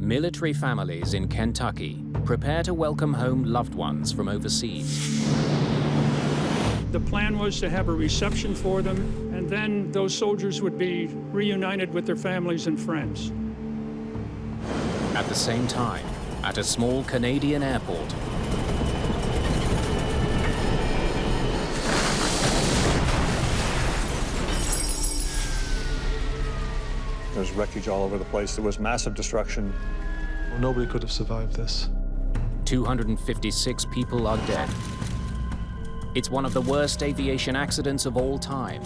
Military families in Kentucky prepare to welcome home loved ones from overseas. The plan was to have a reception for them, and then those soldiers would be reunited with their families and friends. At the same time, at a small Canadian airport, there's wreckage all over the place. There was massive destruction. Well, nobody could have survived this. 256 people are dead. It's one of the worst aviation accidents of all time.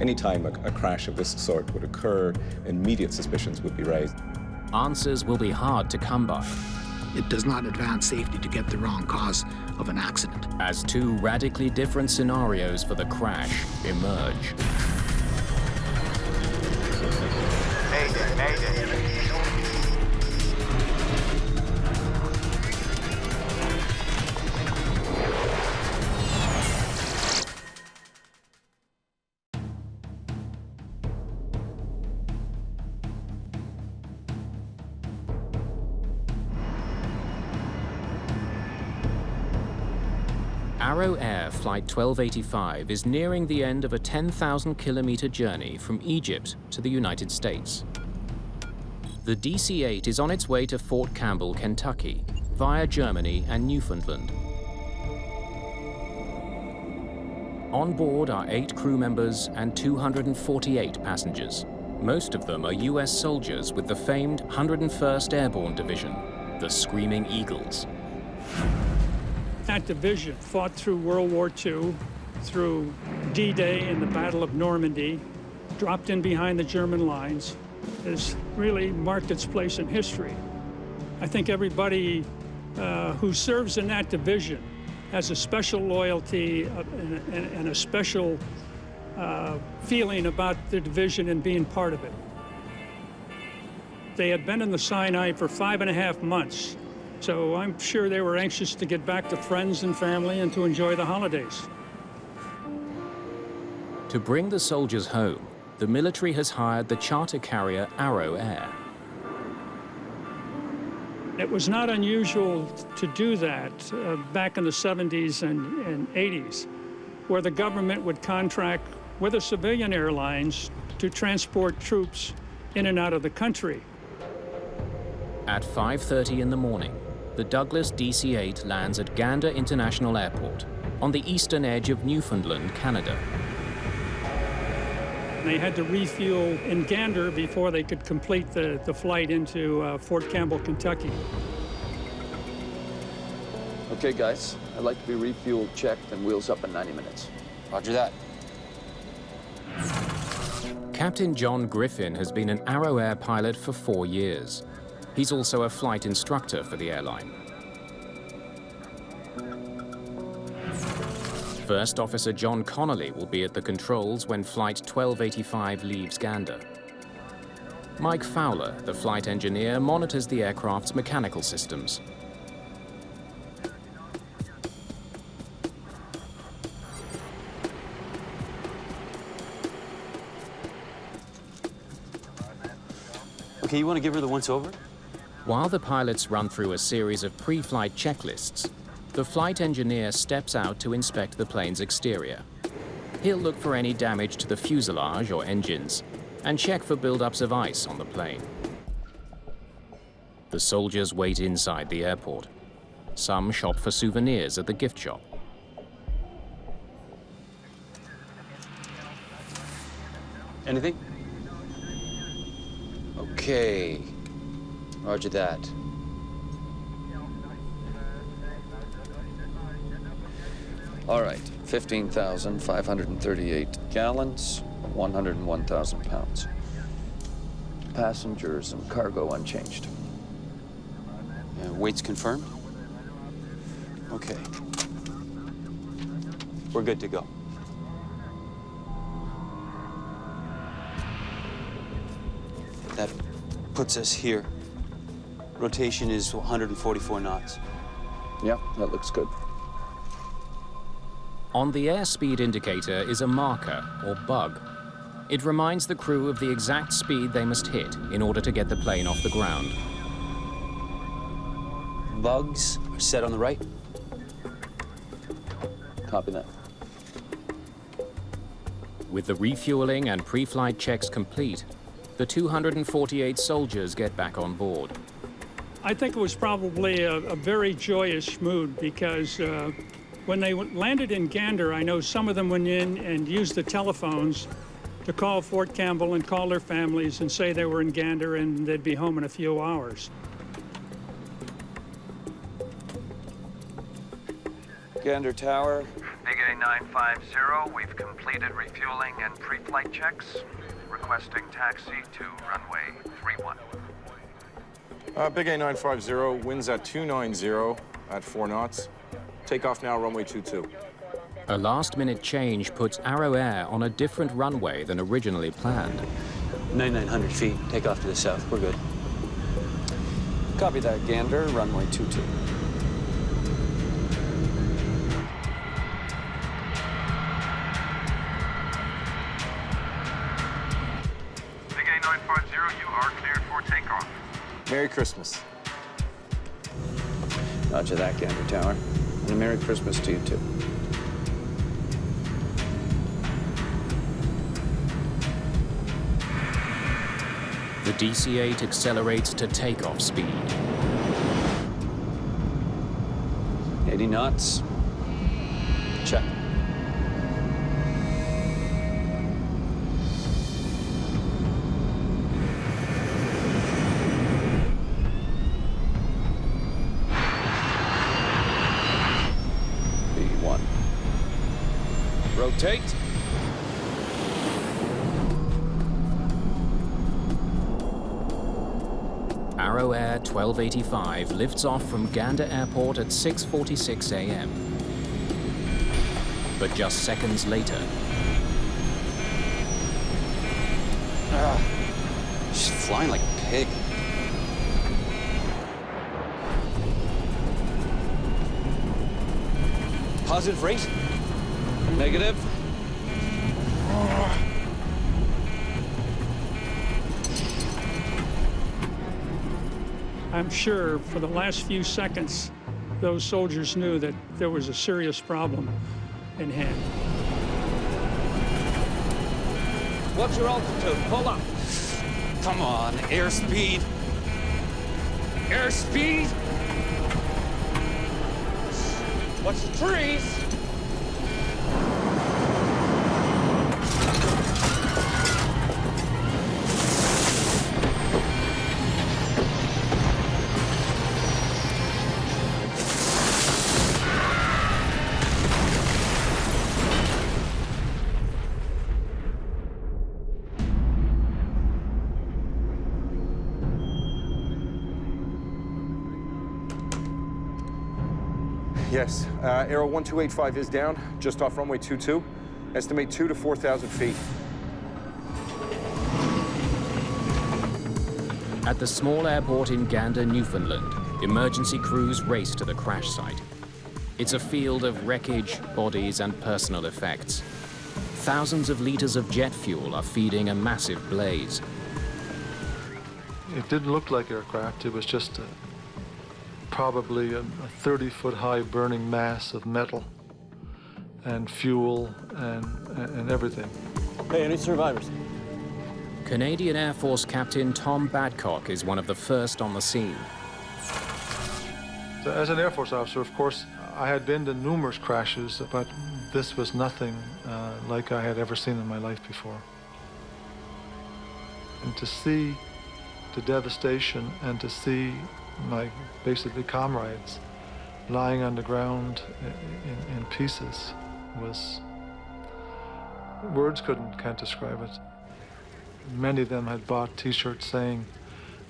Anytime a crash of this sort would occur, immediate suspicions would be raised. Answers will be hard to come by. It does not advance safety to get the wrong cause of an accident. As two radically different scenarios for the crash emerge. Mayday, Mayday. Arrow Air Flight 1285 is nearing the end of a 10,000-kilometer journey from Egypt to the United States. The DC-8 is on its way to Fort Campbell, Kentucky, via Germany and Newfoundland. On board are 8 crew members and 248 passengers. Most of them are US soldiers with the famed 101st Airborne Division, the Screaming Eagles. That division fought through World War II, through D-Day and the Battle of Normandy, dropped in behind the German lines, has really marked its place in history. I think everybody who serves in that division has a special loyalty and a special feeling about the division and being part of it. They had been in the Sinai for 5.5 months. So I'm sure they were anxious to get back to friends and family and to enjoy the holidays. To bring the soldiers home, the military has hired the charter carrier Arrow Air. It was not unusual to do that back in the 70s and 80s, where the government would contract with the civilian airlines to transport troops in and out of the country. At 5:30 in the morning, the Douglas DC-8 lands at Gander International Airport on the eastern edge of Newfoundland, Canada. They had to refuel in Gander before they could complete the flight into Fort Campbell, Kentucky. Okay, guys, I'd like to be refueled, checked, and wheels up in 90 minutes. Roger that. Captain John Griffin has been an Arrow Air pilot for 4 years. He's also a flight instructor for the airline. First Officer John Connolly will be at the controls when Flight 1285 leaves Gander. Mike Fowler, the flight engineer, monitors the aircraft's mechanical systems. Okay, you want to give her the once-over? While the pilots run through a series of pre-flight checklists, the flight engineer steps out to inspect the plane's exterior. He'll look for any damage to the fuselage or engines and check for buildups of ice on the plane. The soldiers wait inside the airport. Some shop for souvenirs at the gift shop. Anything? Okay. Roger that. All right, 15,538 gallons, 101,000 pounds. Passengers and cargo unchanged. Weight's confirmed? Okay. We're good to go. That puts us here. Rotation is 144 knots. Yeah, that looks good. On the airspeed indicator is a marker, or bug. It reminds the crew of the exact speed they must hit in order to get the plane off the ground. Bugs are set on the right. Copy that. With the refueling and pre-flight checks complete, the 248 soldiers get back on board. I think it was probably a very joyous mood because when they landed in Gander, I know some of them went in and used the telephones to call Fort Campbell and call their families and say they were in Gander and they'd be home in a few hours. Gander Tower. Big A950, we've completed refueling and pre-flight checks. Requesting taxi to runway 31. Big A950, winds at 290 at 4 knots. Takeoff now, runway 22. A last-minute change puts Arrow Air on a different runway than originally planned. 9,900 feet, take off to the south, we're good. Copy that, Gander, runway 22. Big A950, you are cleared for takeoff. Merry Christmas. Roger that, Gander Tower. And a Merry Christmas to you, too. The DC-8 accelerates to takeoff speed. 80 knots. Check. B1. Rotate. Arrow Air 1285 lifts off from Gander Airport at 6:46 a.m. But just seconds later, She's flying like a pig. Positive rate. Negative. I'm sure for the last few seconds, those soldiers knew that there was a serious problem in hand. What's your altitude? Pull up. Come on, airspeed. Airspeed. Watch the trees. Yes, Aero 1285 is down, just off runway 22. Estimate 2,000 to 4,000 feet. at the small airport in Gander, Newfoundland, emergency crews race to the crash site. It's a field of wreckage, bodies, and personal effects. Thousands of liters of jet fuel are feeding a massive blaze. It didn't look like aircraft. It was just probably a 30-foot high burning mass of metal and fuel and everything. Hey, any survivors? Canadian Air Force Captain Tom Badcock is one of the first on the scene. So as an Air Force officer, of course, I had been to numerous crashes, but this was nothing like I had ever seen in my life before. And to see the devastation and to see my basically comrades lying on the ground in pieces was, words can't describe it. Many of them had bought T-shirts saying,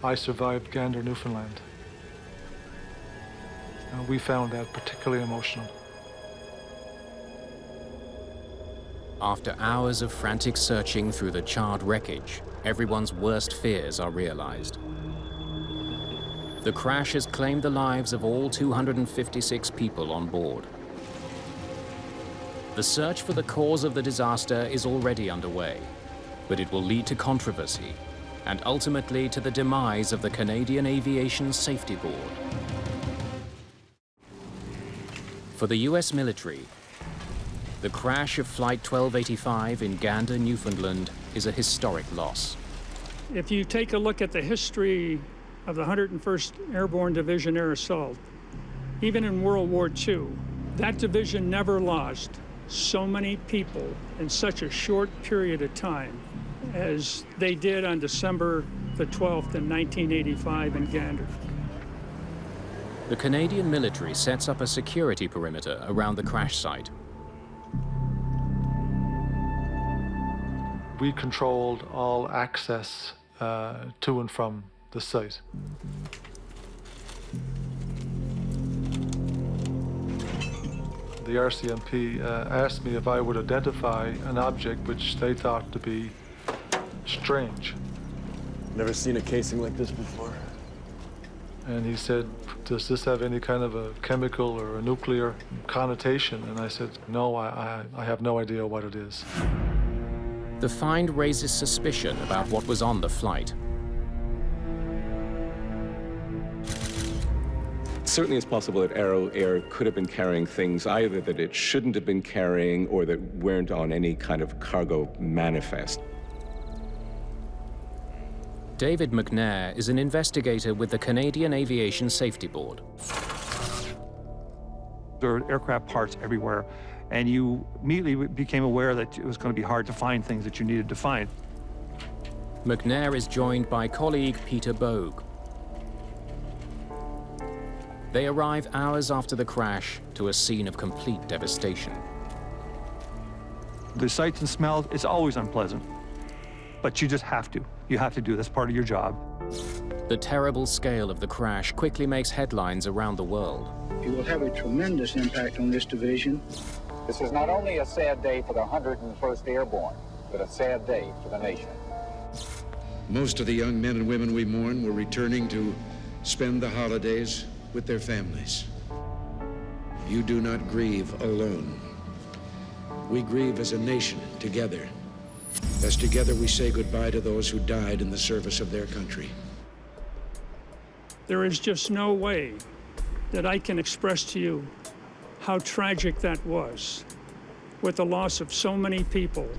"I survived Gander, Newfoundland." And we found that particularly emotional. After hours of frantic searching through the charred wreckage, everyone's worst fears are realized. The crash has claimed the lives of all 256 people on board. The search for the cause of the disaster is already underway, but it will lead to controversy and ultimately to the demise of the Canadian Aviation Safety Board. For the US military, the crash of Flight 1285 in Gander, Newfoundland is a historic loss. If you take a look at the history of the 101st Airborne Division Air Assault, even in World War II, that division never lost so many people in such a short period of time as they did on December the 12th in 1985 in Gander. The Canadian military sets up a security perimeter around the crash site. We controlled all access to and from the site. The RCMP asked me if I would identify an object which they thought to be strange. Never seen a casing like this before. And he said, does this have any kind of a chemical or a nuclear connotation? And I said, no, I have no idea what it is. The find raises suspicion about what was on the flight. Certainly it's possible that Aero Air could have been carrying things either that it shouldn't have been carrying or that weren't on any kind of cargo manifest. David McNair is an investigator with the Canadian Aviation Safety Board. There are aircraft parts everywhere, and you immediately became aware that it was going to be hard to find things that you needed to find. McNair is joined by colleague Peter Bogue. They arrive hours after the crash to a scene of complete devastation. The sights and smells, it's always unpleasant, but you just have to. You have to do this part of your job. The terrible scale of the crash quickly makes headlines around the world. It will have a tremendous impact on this division. This is not only a sad day for the 101st Airborne, but a sad day for the nation. Most of the young men and women we mourn were returning to spend the holidays with their families. You do not grieve alone. We grieve as a nation, together. As together we say goodbye to those who died in the service of their country. There is just no way that I can express to you how tragic that was, with the loss of so many people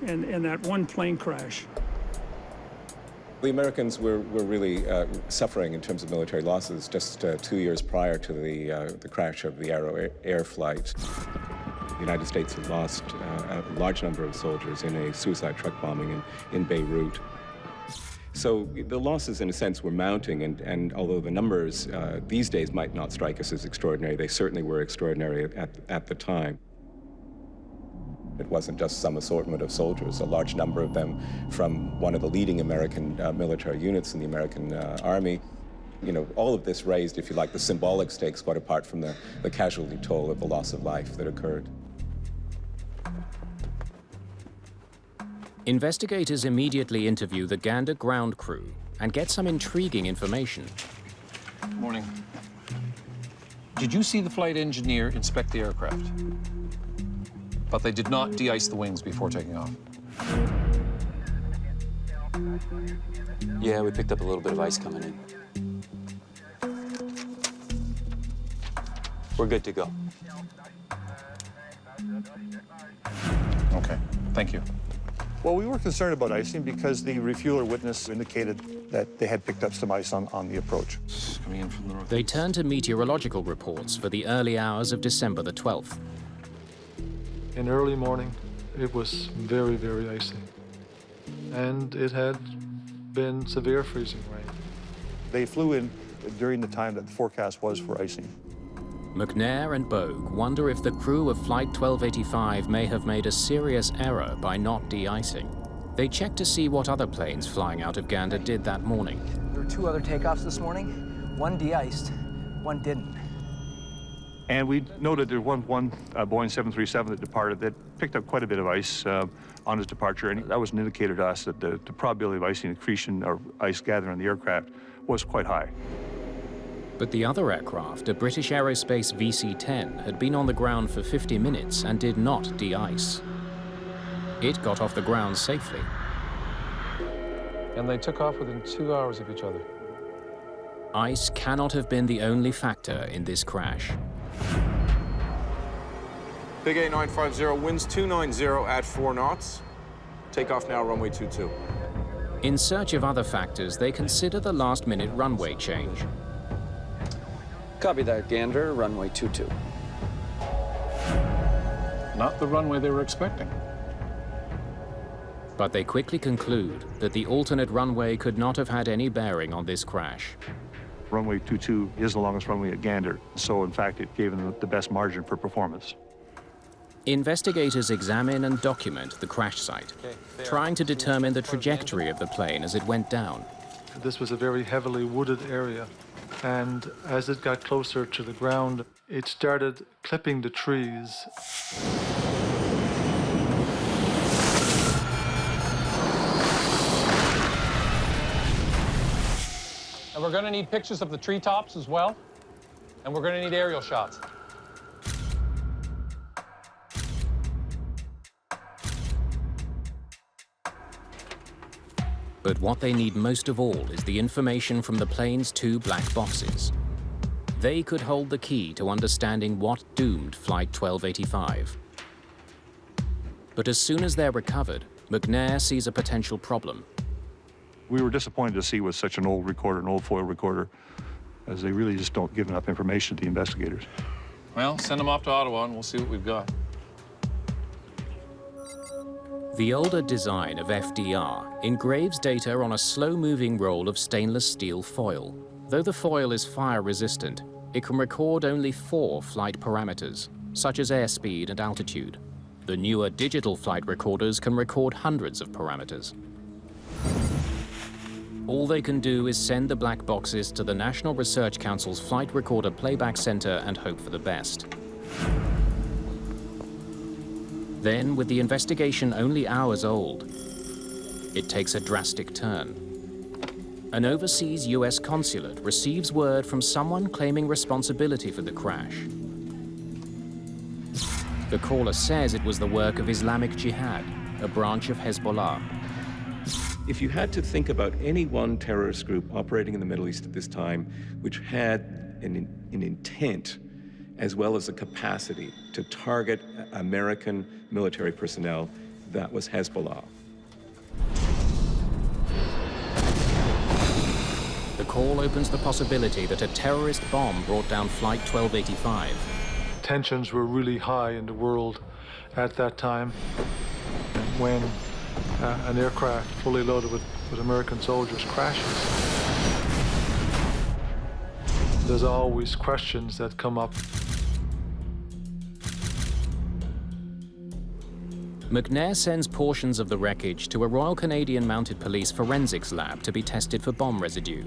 in that one plane crash. The Americans were really suffering in terms of military losses just 2 years prior to the crash of the Aero Air flight. The United States had lost a large number of soldiers in a suicide truck bombing in Beirut. So the losses, in a sense, were mounting, and although the numbers these days might not strike us as extraordinary, they certainly were extraordinary at the time. It wasn't just some assortment of soldiers, a large number of them from one of the leading American military units in the American Army. You know, all of this raised, if you like, the symbolic stakes quite apart from the casualty toll of the loss of life that occurred. Investigators immediately interview the Gander ground crew and get some intriguing information. Morning. Did you see the flight engineer inspect the aircraft? But they did not de-ice the wings before taking off. Yeah, we picked up a little bit of ice coming in. We're good to go. Okay, thank you. Well, we were concerned about icing because the refueler witness indicated that they had picked up some ice on the approach. Coming in from the north. They turn to meteorological reports for the early hours of December the 12th. In early morning, it was very, very icy. And it had been severe freezing rain. They flew in during the time that the forecast was for icing. McNair and Bogue wonder if the crew of Flight 1285 may have made a serious error by not de-icing. They check to see what other planes flying out of Gander did that morning. There were 2 other takeoffs this morning. One de-iced, one didn't. And we noted there was one Boeing 737 that departed that picked up quite a bit of ice on its departure, and that was an indicator to us that the probability of icing accretion or ice gathering on the aircraft was quite high. But the other aircraft, a British Aerospace VC-10, had been on the ground for 50 minutes and did not de-ice. It got off the ground safely. And they took off within 2 hours of each other. Ice cannot have been the only factor in this crash. Big A 950, winds 290 at 4 knots. Takeoff now, runway 22. In search of other factors, they consider the last-minute runway change. Copy that, Gander, runway 22. Not the runway they were expecting. But they quickly conclude that the alternate runway could not have had any bearing on this crash. Runway 22 is the longest runway at Gander, so in fact it gave them the best margin for performance. Investigators examine and document the crash site, trying to determine the trajectory of the plane as it went down. This was a very heavily wooded area, and as it got closer to the ground, it started clipping the trees. And we're going to need pictures of the treetops as well, and we're going to need aerial shots. But what they need most of all is the information from the plane's 2 black boxes. They could hold the key to understanding what doomed Flight 1285. But as soon as they're recovered, McNair sees a potential problem. We were disappointed to see with such an old recorder, an old foil recorder, as they really just don't give enough information to the investigators. Well, send them off to Ottawa and we'll see what we've got. The older design of FDR engraves data on a slow-moving roll of stainless steel foil. Though the foil is fire-resistant, it can record only 4 flight parameters, such as airspeed and altitude. The newer digital flight recorders can record hundreds of parameters. All they can do is send the black boxes to the National Research Council's Flight Recorder Playback Center and hope for the best. Then, with the investigation only hours old, it takes a drastic turn. An overseas US consulate receives word from someone claiming responsibility for the crash. The caller says it was the work of Islamic Jihad, a branch of Hezbollah. If you had to think about any one terrorist group operating in the Middle East at this time, which had an intent as well as a capacity to target American military personnel, that was Hezbollah. The call opens the possibility that a terrorist bomb brought down Flight 1285. Tensions were really high in the world at that time. When an aircraft fully loaded with American soldiers crashes, there's always questions that come up. McNair sends portions of the wreckage to a Royal Canadian Mounted Police forensics lab to be tested for bomb residue.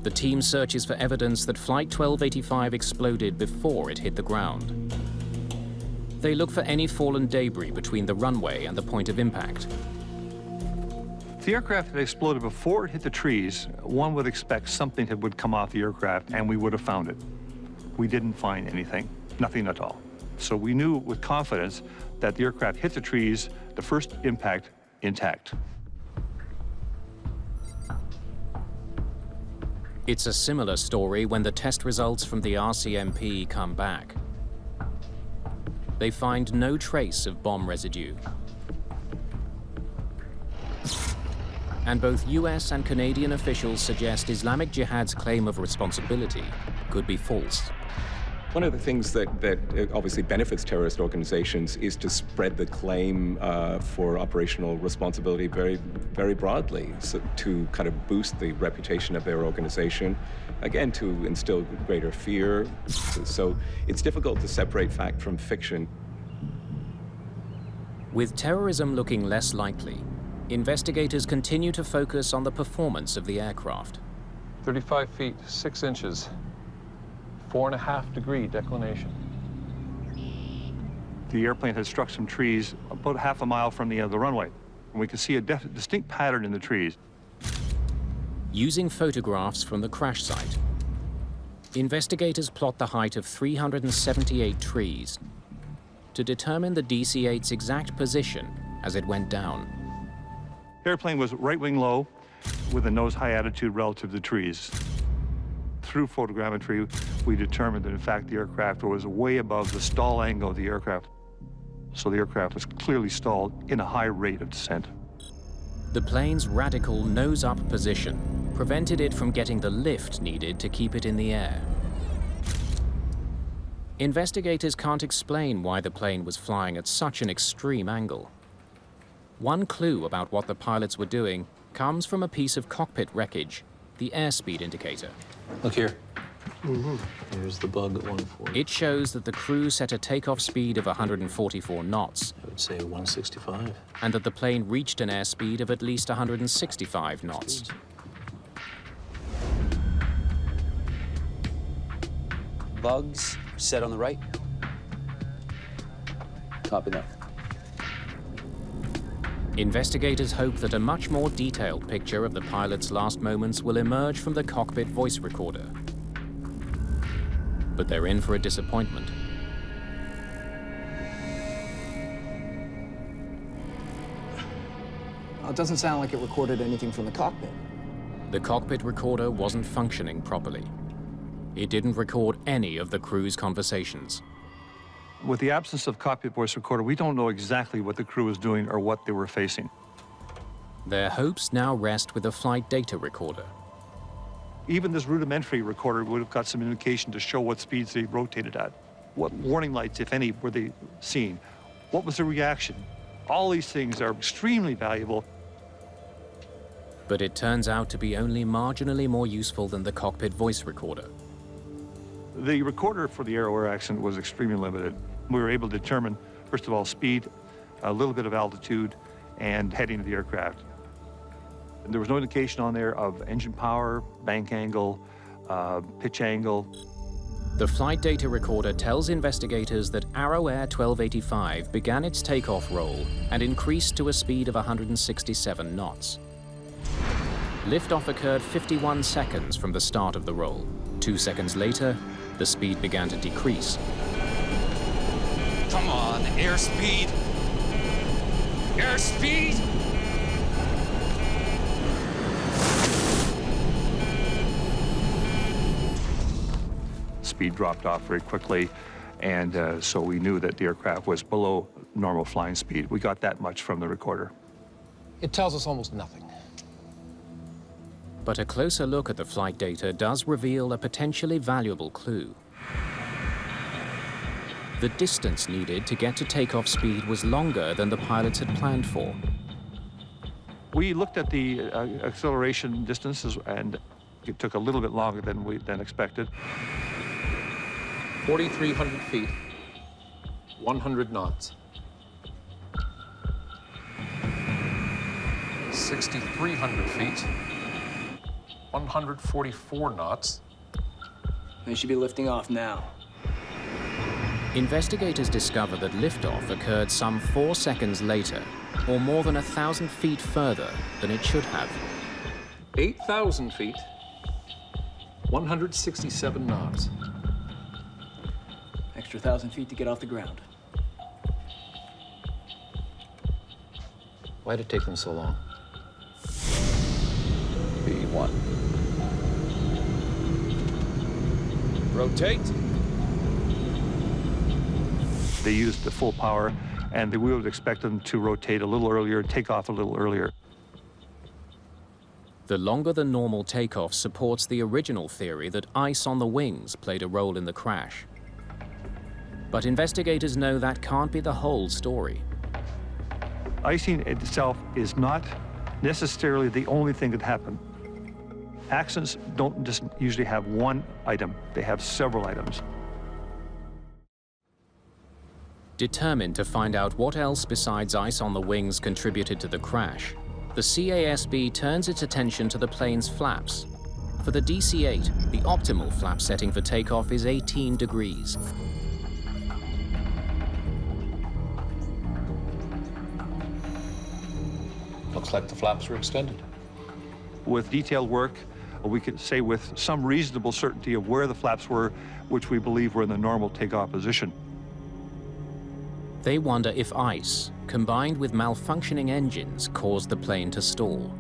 The team searches for evidence that Flight 1285 exploded before it hit the ground. They look for any fallen debris between the runway and the point of impact. If the aircraft had exploded before it hit the trees, one would expect something would come off the aircraft and we would have found it. We didn't find anything, nothing at all. So we knew with confidence that the aircraft hit the trees, the first impact, intact. It's a similar story when the test results from the RCMP come back. They find no trace of bomb residue. And both US and Canadian officials suggest Islamic Jihad's claim of responsibility could be false. One of the things that obviously benefits terrorist organizations is to spread the claim for operational responsibility very, very broadly, so to kind of boost the reputation of their organization, again, to instill greater fear. So it's difficult to separate fact from fiction. With terrorism looking less likely, investigators continue to focus on the performance of the aircraft. 35 feet, 6 inches. 4.5-degree declination. The airplane had struck some trees about half a mile from the end of the runway. And we could see a distinct pattern in the trees. Using photographs from the crash site, investigators plot the height of 378 trees to determine the DC-8's exact position as it went down. The airplane was right wing low with a nose high attitude relative to the trees. through photogrammetry, we determined that, in fact, the aircraft was way above the stall angle of the aircraft. So the aircraft was clearly stalled in a high rate of descent. The plane's radical nose-up position prevented it from getting the lift needed to keep it in the air. Investigators can't explain why the plane was flying at such an extreme angle. One clue about what the pilots were doing comes from a piece of cockpit wreckage, the airspeed indicator. Look here. Here's the bug at 140. It shows that the crew set a takeoff speed of 144 knots. I would say 165. And that the plane reached an airspeed of at least 165 knots. Bugs set on the right. Copy that. Investigators hope that a much more detailed picture of the pilot's last moments will emerge from the cockpit voice recorder. But they're in for a disappointment. It doesn't sound like it recorded anything from the cockpit. The cockpit recorder wasn't functioning properly. It didn't record any of the crew's conversations. With the absence of cockpit voice recorder, we don't know exactly what the crew was doing or what they were facing. Their hopes now rest with a flight data recorder. Even this rudimentary recorder would have got some indication to show what speeds they rotated at. What warning lights, if any, were they seeing? What was the reaction? All these things are extremely valuable. But it turns out to be only marginally more useful than the cockpit voice recorder. The recorder for the Aero Air accident was extremely limited. We were able to determine, first of all, speed, a little bit of altitude, and heading of the aircraft. And there was no indication on there of engine power, bank angle, pitch angle. The flight data recorder tells investigators that Arrow Air 1285 began its takeoff roll and increased to a speed of 167 knots. Liftoff occurred 51 seconds from the start of the roll. 2 seconds later, the speed began to decrease. Come on, airspeed! Airspeed! Speed dropped off very quickly, and so we knew that the aircraft was below normal flying speed. We got that much from the recorder. It tells us almost nothing. But a closer look at the flight data does reveal a potentially valuable clue. The distance needed to get to takeoff speed was longer than the pilots had planned for. We looked at the acceleration distances, and it took a little bit longer than expected. 4,300 feet, 100 knots. 6,300 feet, 144 knots. They should be lifting off now. Investigators discover that liftoff occurred some 4 seconds later, or more than 1,000 feet further than it should have. 8,000 feet, 167 knots. Extra 1,000 feet to get off the ground. Why did it take them so long? B1. Rotate. They used the full power, and we would expect them to rotate a little earlier, take off a little earlier. The longer than normal takeoff supports the original theory that ice on the wings played a role in the crash. But investigators know that can't be the whole story. Icing itself is not necessarily the only thing that happened. Accidents don't just usually have one item, they have several items. Determined to find out what else besides ice on the wings contributed to the crash, the CASB turns its attention to the plane's flaps. For the DC-8, the optimal flap setting for takeoff is 18 degrees. Looks like the flaps were extended. With detailed work, we could say with some reasonable certainty of where the flaps were, which we believe were in the normal takeoff position. They wonder if ice, combined with malfunctioning engines, caused the plane to stall.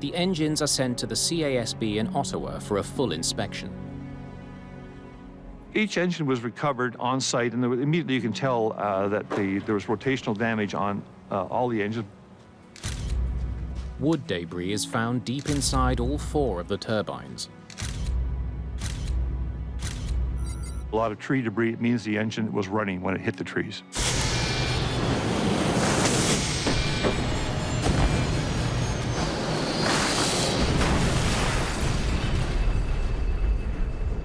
The engines are sent to the CASB in Ottawa for a full inspection. Each engine was recovered on site, and immediately you can tell that there was rotational damage on all the engines. Wood debris is found deep inside all 4 of the turbines. A lot of tree debris. It means the engine was running when it hit the trees.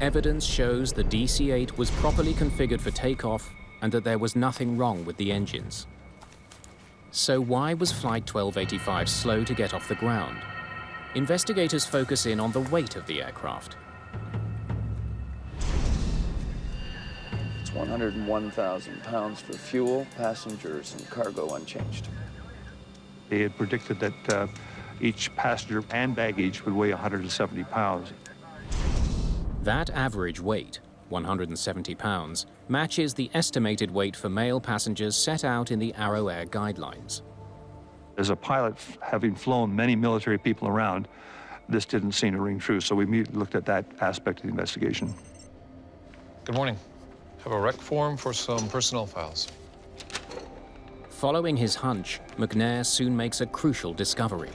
Evidence shows the DC-8 was properly configured for takeoff and that there was nothing wrong with the engines. So why was Flight 1285 slow to get off the ground? Investigators focus in on the weight of the aircraft. It's 101,000 pounds for fuel, passengers, and cargo unchanged. They had predicted that each passenger and baggage would weigh 170 pounds. That average weight, 170 pounds, matches the estimated weight for male passengers set out in the Arrow Air guidelines. As a pilot, having flown many military people around, this didn't seem to ring true, so we immediately looked at that aspect of the investigation. Good morning. Have a rec form for some personnel files. Following his hunch, McNair soon makes a crucial discovery.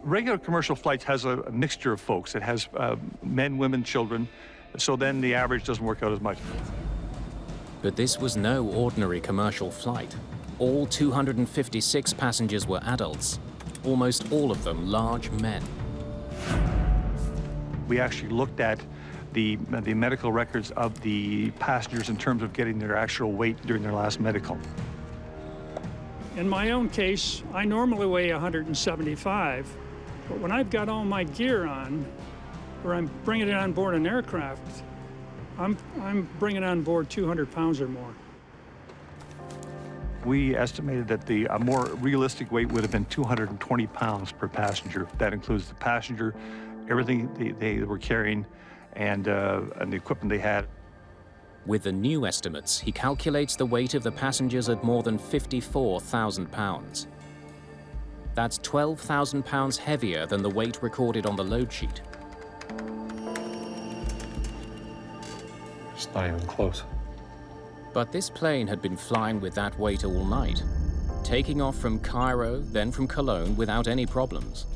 Regular commercial flights has a mixture of folks. It has men, women, children, so then the average doesn't work out as much. But this was no ordinary commercial flight. All 256 passengers were adults, almost all of them large men. We actually looked at the medical records of the passengers in terms of getting their actual weight during their last medical. In my own case, I normally weigh 175, but when I've got all my gear on, or I'm bringing it on board an aircraft, I'm bringing on board 200 pounds or more. We estimated that the more realistic weight would have been 220 pounds per passenger. That includes the passenger, everything they were carrying, and the equipment they had. With the new estimates, he calculates the weight of the passengers at more than 54,000 pounds. That's 12,000 pounds heavier than the weight recorded on the load sheet. It's not even close. But this plane had been flying with that weight all night, taking off from Cairo, then from Cologne without any problems.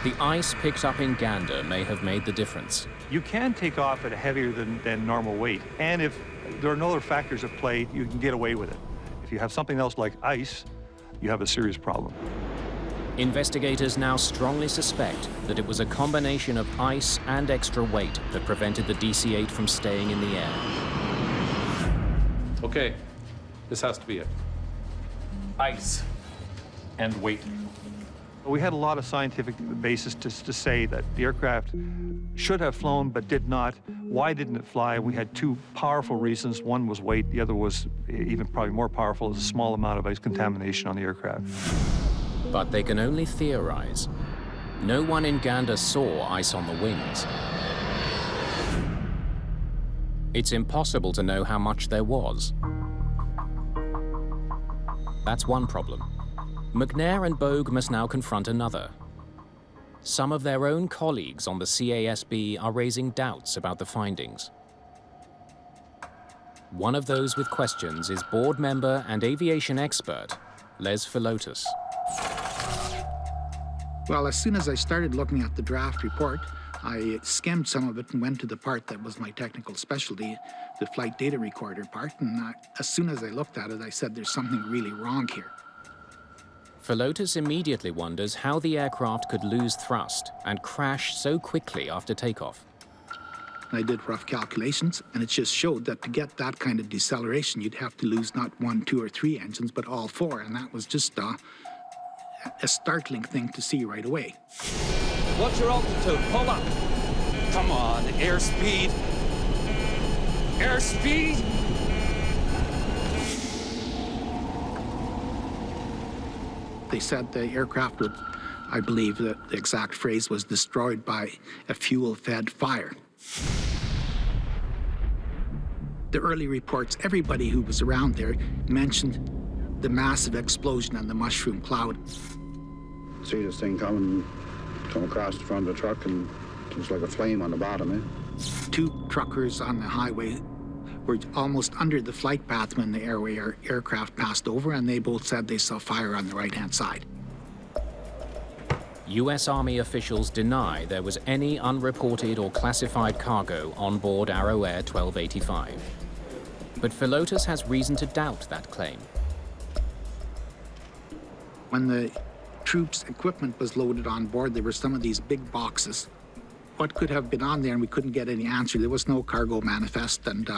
The ice picked up in Gander may have made the difference. You can take off at a heavier than normal weight, and if there are no other factors at play, you can get away with it. If you have something else like ice, you have a serious problem. Investigators now strongly suspect that it was a combination of ice and extra weight that prevented the DC-8 from staying in the air. Okay, this has to be it. Ice and weight. We had a lot of scientific basis to say that the aircraft should have flown but did not. Why didn't it fly? We had 2 powerful reasons. One was weight, the other was even probably more powerful, is a small amount of ice contamination on the aircraft. But they can only theorize. No one in Gander saw ice on the wings. It's impossible to know how much there was. That's one problem. McNair and Bogue must now confront another. Some of their own colleagues on the CASB are raising doubts about the findings. One of those with questions is board member and aviation expert, Les Philotas. Well, as soon as I started looking at the draft report, I skimmed some of it and went to the part that was my technical specialty, the flight data recorder part, and as soon as I looked at it, I said there's something really wrong here. Philotas immediately wonders how the aircraft could lose thrust and crash so quickly after takeoff. I did rough calculations, and it just showed that to get that kind of deceleration, you'd have to lose not 1, 2, or 3 engines, but all 4, and that was just a startling thing to see right away. What's your altitude? Pull up. Come on, airspeed. Airspeed! They said the aircraft would, I believe the exact phrase was, destroyed by a fuel-fed fire. The early reports, everybody who was around there mentioned the massive explosion and the mushroom cloud. See this thing coming come across the front of the truck and it was like a flame on the bottom, eh? Two truckers on the highway were almost under the flight path when the aircraft passed over, and they both said they saw fire on the right-hand side. US Army officials deny there was any unreported or classified cargo on board Arrow Air 1285. But Philotas has reason to doubt that claim. When the troops' equipment was loaded on board, there were some of these big boxes. What could have been on there, and we couldn't get any answer. There was no cargo manifest, and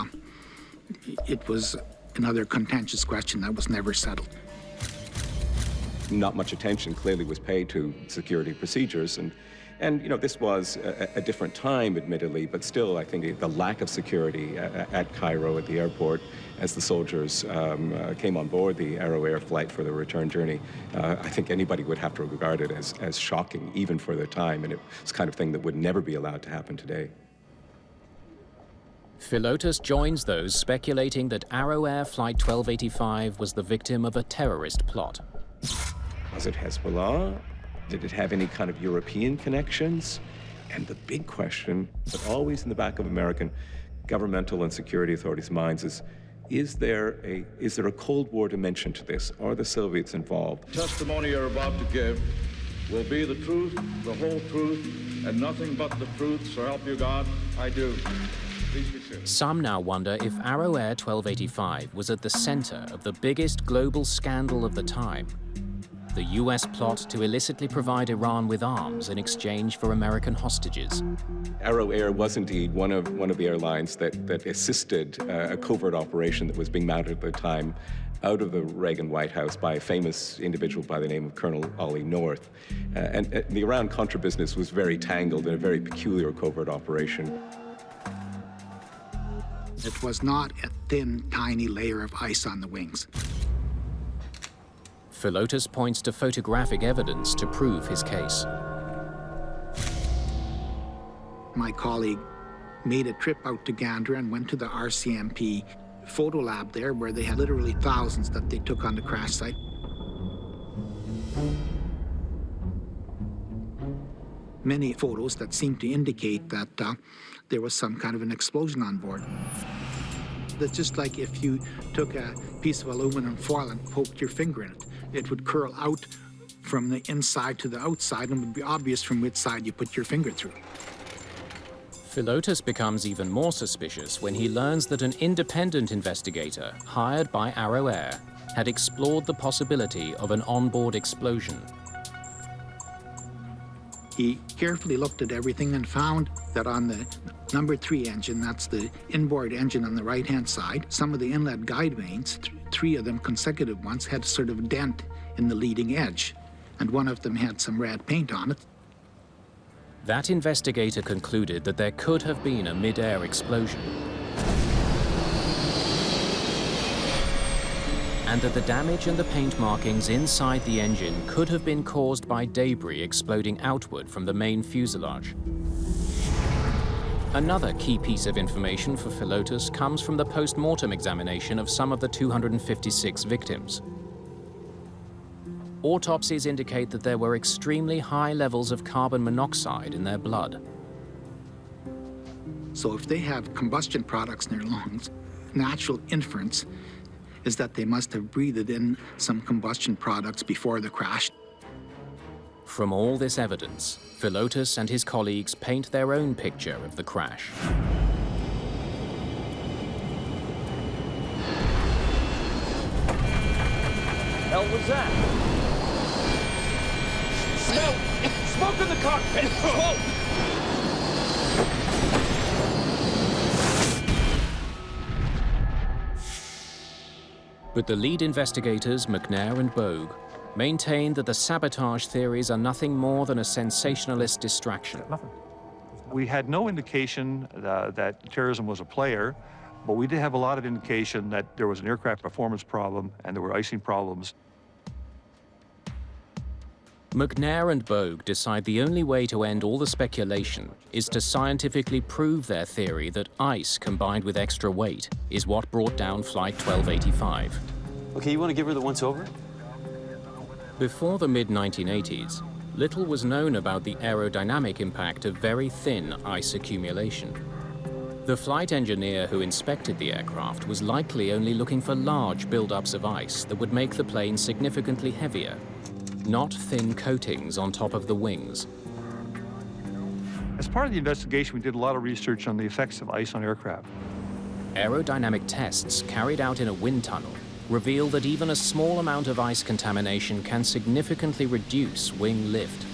it was another contentious question that was never settled. Not much attention clearly was paid to security procedures, and you know, this was a different time, admittedly, but still, I think the lack of security at Cairo at the airport as the soldiers came on board the Arrow Air flight for the return journey, I think anybody would have to regard it as shocking, even for the time, and it's the kind of thing that would never be allowed to happen today. Philotas joins those speculating that Arrow Air Flight 1285 was the victim of a terrorist plot. Was it Hezbollah? Did it have any kind of European connections? And the big question, but always in the back of American governmental and security authorities' minds, is there a Cold War dimension to this? Are the Soviets involved? The testimony you're about to give will be the truth, the whole truth, and nothing but the truth, so help you God, I do. Please be seated. Some now wonder if Arrow Air 1285 was at the center of the biggest global scandal of the time, the US plot to illicitly provide Iran with arms in exchange for American hostages. Arrow Air was indeed one of the airlines that assisted a covert operation that was being mounted at the time out of the Reagan White House by a famous individual by the name of Colonel Ollie North. And the Iran-Contra business was very tangled in a very peculiar covert operation. It was not a thin, tiny layer of ice on the wings. Philotas points to photographic evidence to prove his case. My colleague made a trip out to Gander and went to the RCMP photo lab there, where they had literally thousands that they took on the crash site. Many photos that seemed to indicate that there was some kind of an explosion on board. That's just like if you took a piece of aluminum foil and poked your finger in it. It would curl out from the inside to the outside, and it would be obvious from which side you put your finger through. Philotas becomes even more suspicious when he learns that an independent investigator hired by Arrow Air had explored the possibility of an onboard explosion. He carefully looked at everything and found that on the number 3 engine, that's the inboard engine on the right-hand side, some of the inlet guide vanes, 3 of them consecutive ones, had a sort of dent in the leading edge, and one of them had some red paint on it. That investigator concluded that there could have been a mid-air explosion, and that the damage and the paint markings inside the engine could have been caused by debris exploding outward from the main fuselage. Another key piece of information for Philotas comes from the post-mortem examination of some of the 256 victims. Autopsies indicate that there were extremely high levels of carbon monoxide in their blood. So if they have combustion products in their lungs, natural inference is that they must have breathed in some combustion products before the crash. From all this evidence, Philotas and his colleagues paint their own picture of the crash. Hell was that? Smoke! Smoke in the cockpit! Smoke! But the lead investigators, McNair and Bogue, maintain that the sabotage theories are nothing more than a sensationalist distraction. We had no indication that terrorism was a player, but we did have a lot of indication that there was an aircraft performance problem and there were icing problems. McNair and Bogue decide the only way to end all the speculation is to scientifically prove their theory that ice combined with extra weight is what brought down Flight 1285. Okay, you want to give her the once-over? Before the mid-1980s, Little was known about the aerodynamic impact of very thin ice accumulation. The flight engineer who inspected the aircraft was likely only looking for large buildups of ice that would make the plane significantly heavier, not thin coatings on top of the wings. As part of the investigation, we did a lot of research on the effects of ice on aircraft. Aerodynamic tests carried out in a wind tunnel reveal that even a small amount of ice contamination can significantly reduce wing lift.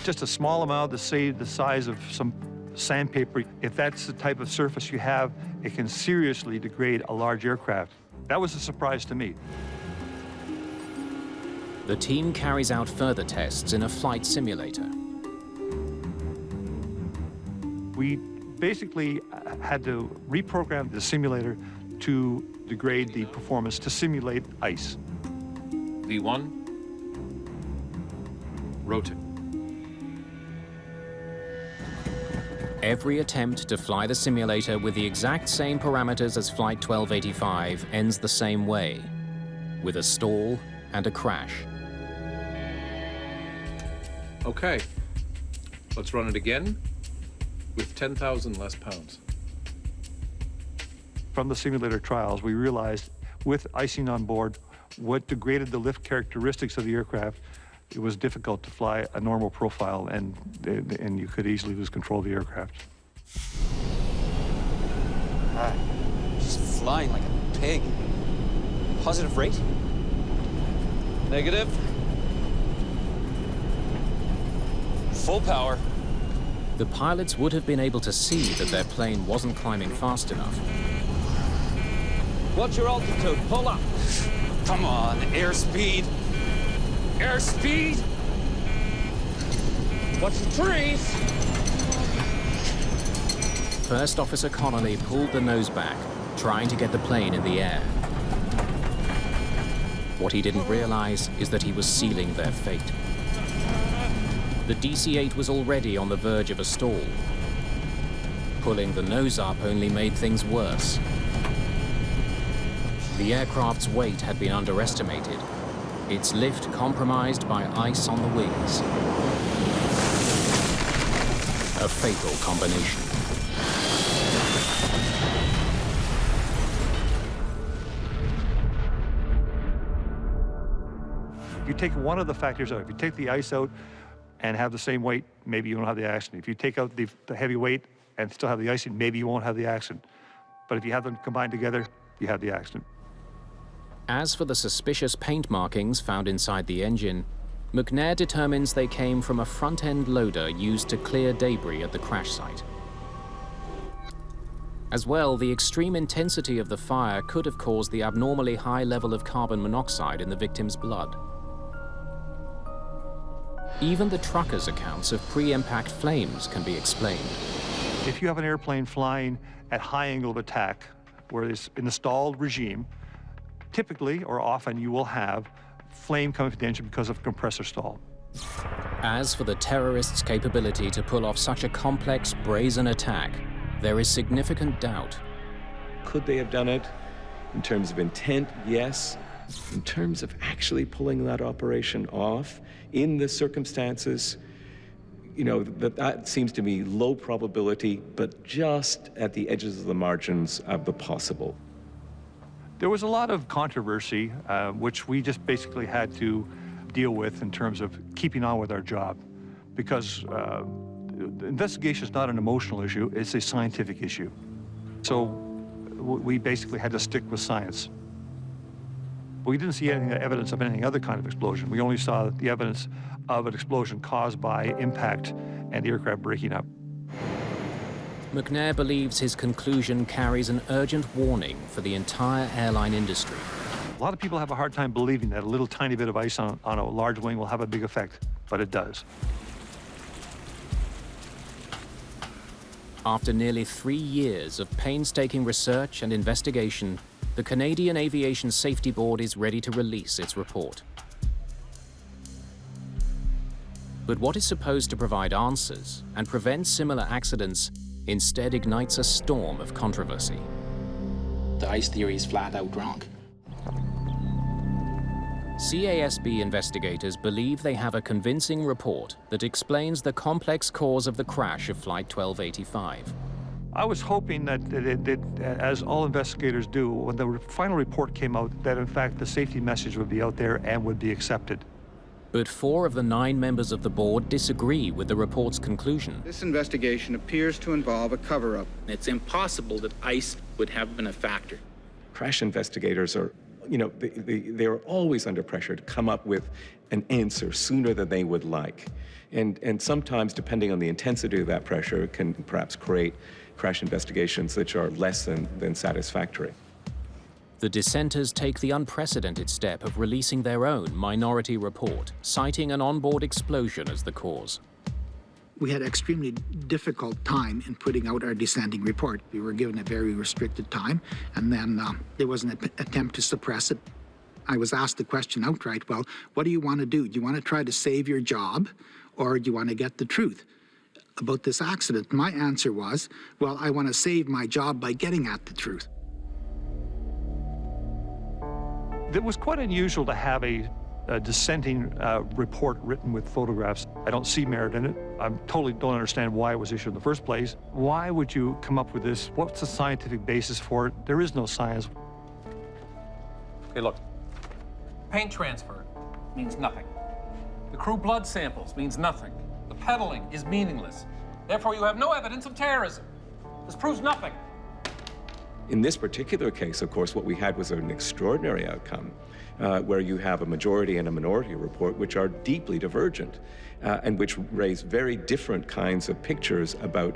Just a small amount, say the size of some sandpaper, if that's the type of surface you have, it can seriously degrade a large aircraft. That was a surprise to me. The team carries out further tests in a flight simulator. We basically had to reprogram the simulator to degrade the performance to simulate ice. V1, rotate. Every attempt to fly the simulator with the exact same parameters as Flight 1285 ends the same way, with a stall and a crash. Okay, let's run it again with 10,000 less pounds. From the simulator trials, we realized with icing on board, what degraded the lift characteristics of the aircraft, it was difficult to fly a normal profile, and you could easily lose control of the aircraft. Just flying like a pig. Positive rate? Negative. Full power. The pilots would have been able to see that their plane wasn't climbing fast enough. What's your altitude? Pull up. Come on, airspeed. Airspeed! Watch the trees. First Officer Connolly pulled the nose back, trying to get the plane in the air. What he didn't realize is that he was sealing their fate. The DC-8 was already on the verge of a stall. Pulling the nose up only made things worse. The aircraft's weight had been underestimated, its lift compromised by ice on the wings. A fatal combination. If you take one of the factors out, if you take the ice out and have the same weight, maybe you won't have the accident. If you take out the heavy weight and still have the icing, maybe you won't have the accident. But if you have them combined together, you have the accident. As for the suspicious paint markings found inside the engine, McNair determines they came from a front-end loader used to clear debris at the crash site. As well, the extreme intensity of the fire could have caused the abnormally high level of carbon monoxide in the victim's blood. Even the truckers' accounts of pre-impact flames can be explained. If you have an airplane flying at high angle of attack, where it's in the stalled regime, typically or often you will have flame coming from the engine because of compressor stall. As for the terrorists' capability to pull off such a complex, brazen attack, there is significant doubt. Could they have done it? In terms of intent, yes. In terms of actually pulling that operation off, in the circumstances, you know, that seems to me low probability, but just at the edges of the margins of the possible. There was a lot of controversy, which we just basically had to deal with in terms of keeping on with our job, because the investigation is not an emotional issue, it's a scientific issue. So we basically had to stick with science. We didn't see any evidence of any other kind of explosion. We only saw the evidence of an explosion caused by impact and the aircraft breaking up. McNair believes his conclusion carries an urgent warning for the entire airline industry. A lot of people have a hard time believing that a little tiny bit of ice on a large wing will have a big effect, but it does. After nearly 3 years of painstaking research and investigation, the Canadian Aviation Safety Board is ready to release its report. But what is supposed to provide answers and prevent similar accidents instead ignites a storm of controversy. The ice theory is flat out wrong. CASB investigators believe they have a convincing report that explains the complex cause of the crash of Flight 1285. I was hoping that, as all investigators do, when the final report came out, that in fact the safety message would be out there and would be accepted. But 4 of the 9 members of the board disagree with the report's conclusion. This investigation appears to involve a cover-up. It's impossible that ice would have been a factor. Crash investigators are, they're always under pressure to come up with an answer sooner than they would like. And sometimes, depending on the intensity of that pressure, can perhaps create crash investigations which are less than satisfactory. The dissenters take the unprecedented step of releasing their own minority report, citing an onboard explosion as the cause. We had extremely difficult time in putting out our dissenting report. We were given a very restricted time, and then there was an attempt to suppress it. I was asked the question outright, well, what do you want to do? Do you want to try to save your job, or do you want to get the truth about this accident? My answer was, well, I want to save my job by getting at the truth. It was quite unusual to have a dissenting report written with photographs. I don't see merit in it. I totally don't understand why it was issued in the first place. Why would you come up with this? What's the scientific basis for it? There is no science. Okay, look. Paint transfer means nothing. The crew blood samples means nothing. The pedaling is meaningless. Therefore, you have no evidence of terrorism. This proves nothing. In this particular case, of course, what we had was an extraordinary outcome, where you have a majority and a minority report which are deeply divergent and which raise very different kinds of pictures about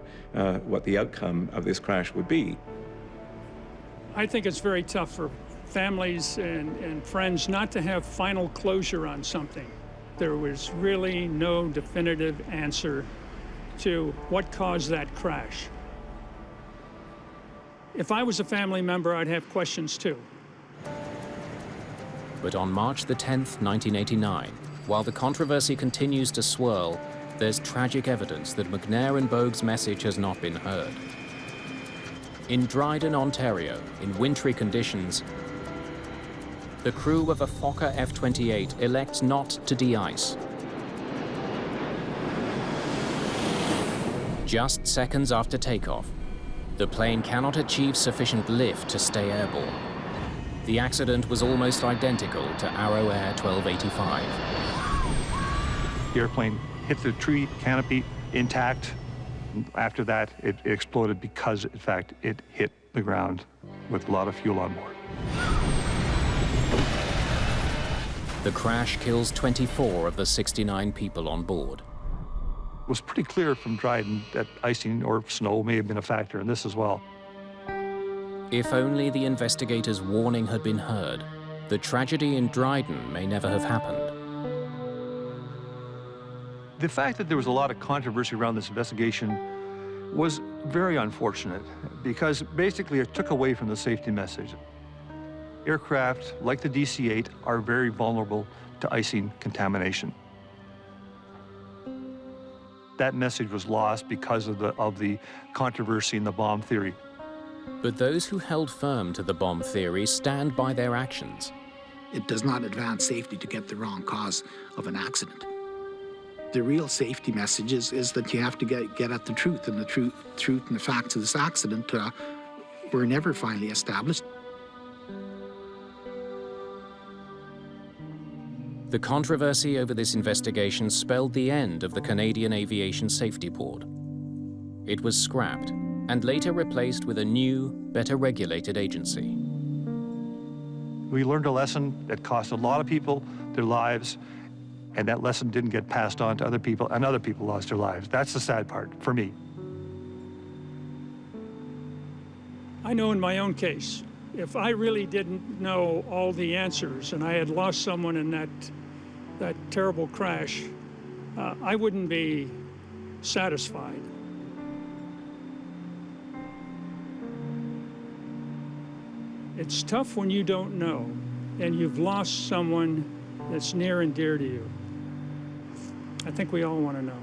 what the outcome of this crash would be. I think it's very tough for families and friends not to have final closure on something. There was really no definitive answer to what caused that crash. If I was a family member, I'd have questions too. But on March the 10th, 1989, while the controversy continues to swirl, there's tragic evidence that McNair and Bogue's message has not been heard. In Dryden, Ontario, in wintry conditions, the crew of a Fokker F-28 elects not to de-ice. Just seconds after takeoff, the plane cannot achieve sufficient lift to stay airborne. The accident was almost identical to Arrow Air 1285. The airplane hit the tree canopy intact. After that, it exploded because, in fact, it hit the ground with a lot of fuel on board. The crash kills 24 of the 69 people on board. It was pretty clear from Dryden that icing or snow may have been a factor in this as well. If only the investigators' warning had been heard, the tragedy in Dryden may never have happened. The fact that there was a lot of controversy around this investigation was very unfortunate because basically it took away from the safety message. Aircraft, like the DC-8, are very vulnerable to icing contamination. That message was lost because of the controversy in the bomb theory. But those who held firm to the bomb theory stand by their actions. It does not advance safety to get the wrong cause of an accident. The real safety message is that you have to get at the truth, and the truth and the facts of this accident were never finally established. The controversy over this investigation spelled the end of the Canadian Aviation Safety Board. It was scrapped and later replaced with a new, better regulated agency. We learned a lesson that cost a lot of people their lives, and that lesson didn't get passed on to other people, and other people lost their lives. That's the sad part for me. I know in my own case, if I really didn't know all the answers and I had lost someone in that terrible crash, I wouldn't be satisfied. It's tough when you don't know and you've lost someone that's near and dear to you. I think we all want to know.